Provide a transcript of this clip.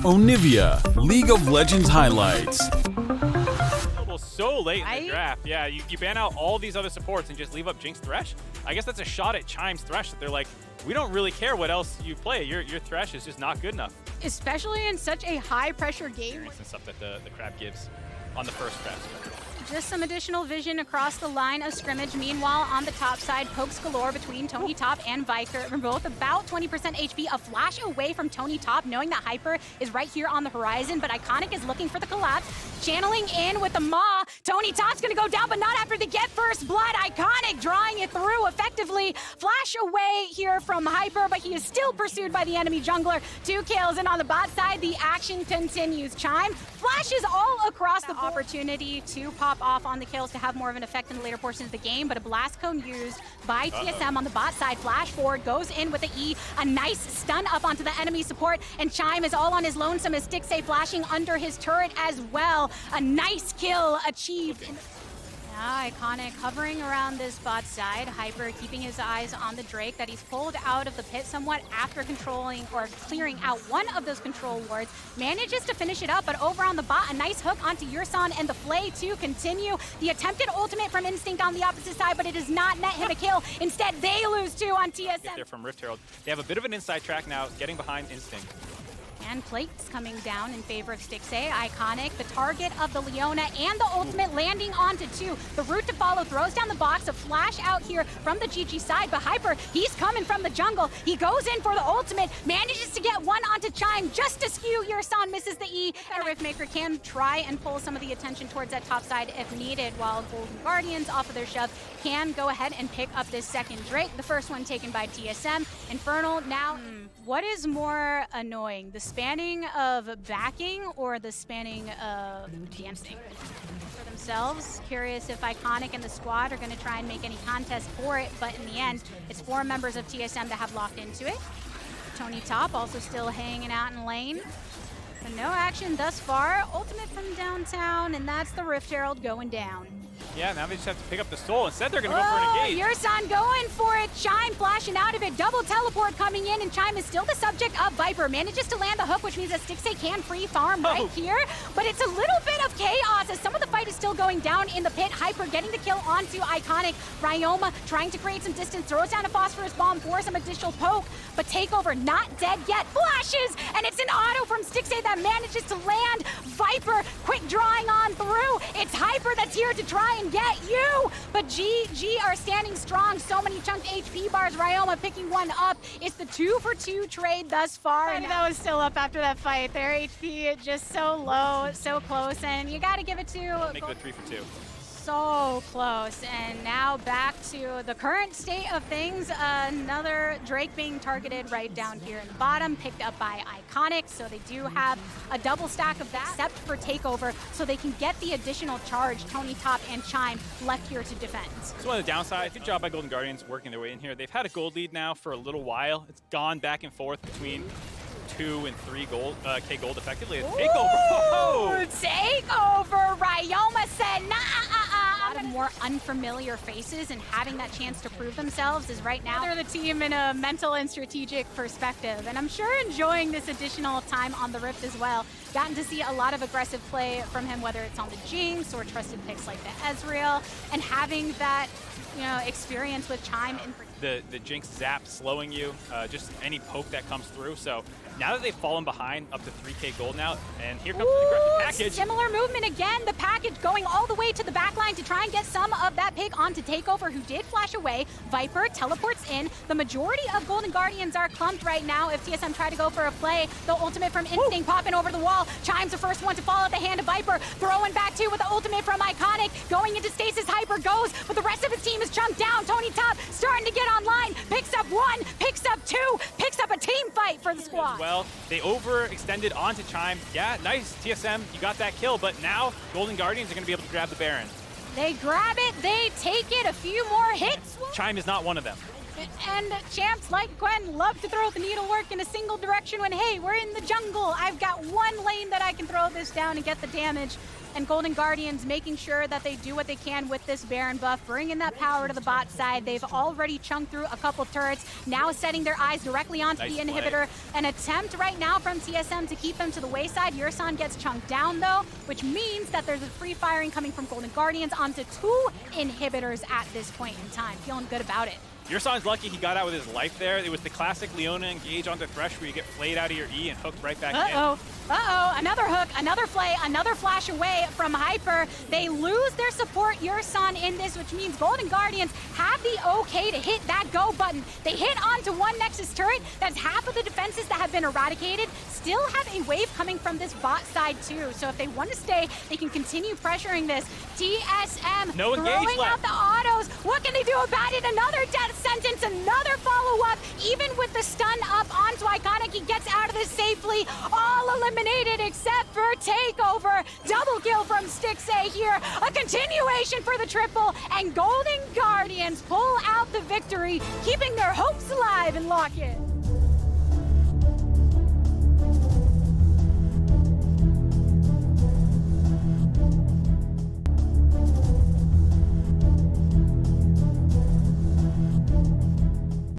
Onivia, League of Legends highlights. So late in the draft. Yeah, you ban out all these other supports and just leave up Jinx Thresh. I guess that's a shot at Chime's Thresh that they're like, we don't really care what else you play. Your Thresh is just not good enough. Especially in such a high-pressure game. And stuff that the crab gives on the first crash. Just some additional vision across the line of scrimmage. Meanwhile, on the top side, pokes galore between Tony Top and Viker. We're both about 20% HP, a flash away from Tony Top, knowing that Hyper is right here on the horizon, but Iconic is looking for the collapse. Channeling in with the Maw. Tony Top's gonna go down, but not after they get first blood. Iconic drawing it through effectively. Flash away here from Hyper, but he is still pursued by the enemy jungler. 2 kills, and on the bot side, the action continues. Chime flashes all across the opportunity to pop off on the kills to have more of an effect in the later portions of the game, but a blast cone used by TSM on the bot side. Flash forward, goes in with the E, a nice stun up onto the enemy support, and Chime is all on his lonesome as Stixxay flashing under his turret as well. A nice kill achieved. Now Iconic hovering around this bot side. Hyper keeping his eyes on the Drake that he's pulled out of the pit somewhat after controlling or clearing out one of those control wards. Manages to finish it up, but over on the bot, a nice hook onto Yursan and the Flay to continue. The attempted ultimate from Instinct on the opposite side, but it does not net him a kill. Instead, they lose 2 on TSM. They're from Rift Herald. They have a bit of an inside track now, getting behind Instinct. And plates coming down in favor of Stixxay. Iconic, the target of the Leona, and the ultimate landing onto 2. The route to follow throws down the box, a flash out here from the GG side, but Hyper, he's coming from the jungle. He goes in for the ultimate, manages to get one onto Chime just to skew. Yursan misses the E, and Riftmaker can try and pull some of the attention towards that top side if needed, while Golden Guardians off of their shove can go ahead and pick up this second Drake. The first one taken by TSM. Infernal now. What is more annoying, the spanning of backing or the spanning of the instinct? For themselves, curious if Iconic and the squad are going to try and make any contest for it, but in the end, it's 4 members of TSM that have locked into it. Tony Top also still hanging out in lane. But no action thus far. Ultimate from downtown, and that's the Rift Herald going down. Yeah, now they just have to pick up the soul. Instead, they're going to go for an engage. Yursan going for it. Chime flashing out of it. Double teleport coming in, and Chime is still the subject of Viper. Manages to land the hook, which means that Stixxay can free farm right here. But it's a little bit of chaos as some of the fight is still going down in the pit. Hyper getting the kill onto Iconic. Ryoma trying to create some distance. Throws down a phosphorus bomb for some additional poke. But Takeover not dead yet. Flashes, and it's an auto from Stixxay that manages to land. Viper quick drawing on through. It's Hyper that's here to try and get you, but GG are standing strong. So many chunked HP bars. Ryoma picking one up. It's the 2-for-2 trade thus far. And that was still up after that fight. Their HP just so low, so close, and you got to give it to. Make it a 3-for-2. So close, and now back to the current state of things. Another Drake being targeted right down here in the bottom, picked up by Iconic, so they do have a double stack of that, except for Takeover, so they can get the additional charge. Tony Top and Chime left here to defend. It's one of the downsides. Good job by Golden Guardians working their way in here. They've had a gold lead now for a little while. It's gone back and forth between 2 and 3 gold, K gold effectively. A takeover. Takeover. Ryoma said, nah. A lot of more unfamiliar faces, and having that chance to prove themselves is right now they're the team in a mental and strategic perspective. And I'm sure enjoying this additional time on the Rift as well. Gotten to see a lot of aggressive play from him, whether it's on the Jinx or trusted picks like the Ezreal, and having that, experience with Chime in the Jinx zap slowing you, just any poke that comes through. So now that they've fallen behind up to 3K gold now, and here comes the aggressive package. Similar movement again, the package going all the way to the back line to try and get some of that pick onto Takeover, who did flash away. Viper teleports in. The majority of Golden Guardians are clumped right now. If TSM try to go for a play, the ultimate from Instinct popping over the wall. Chime's the first one to fall at the hand of Viper. Throwing back two with the ultimate from Iconic. Going into stasis, Hyper goes, but the rest of his team is chunked down. Tony Top starting to get online. Picks up 1, picks up 2, picks up a team fight for the squad. Well, they overextended onto Chime. Yeah, nice, TSM, you got that kill, but now Golden Guardians are going to be able to grab the Baron. They grab it, they take it, a few more hits. Chime is not one of them. And champs like Gwen love to throw the needlework in a single direction when, hey, we're in the jungle. I've got one lane that I can throw this down and get the damage. and Golden Guardians making sure that they do what they can with this Baron buff, bringing that power to the bot side. They've already chunked through a couple turrets, now setting their eyes directly onto the inhibitor. An attempt right now from TSM to keep them to the wayside. Yursan gets chunked down though, which means that there's a free firing coming from Golden Guardians onto 2 inhibitors at this point in time. Feeling good about it. Yursan's lucky he got out with his life there. It was the classic Leona engage onto Thresh where you get flayed out of your E and hooked right back in. Another hook, another flay, another flash away from Hyper. They lose their support Yursan in this, which means Golden Guardians have the okay to hit that go button. They hit onto one Nexus turret. That's half of the defenses that have been eradicated. Still have a wave coming from this bot side too. So if they want to stay, they can continue pressuring this. TSM throwing out the autos. What can they do about it? Another death sentence, another follow-up. Even with the stun up onto Iconic, he gets out of this safely. All eliminated except for Takeover. Double kill from Stixay here. A continuation for the triple, and Golden Guardians pull out the victory, keeping their hopes alive in Lock-In.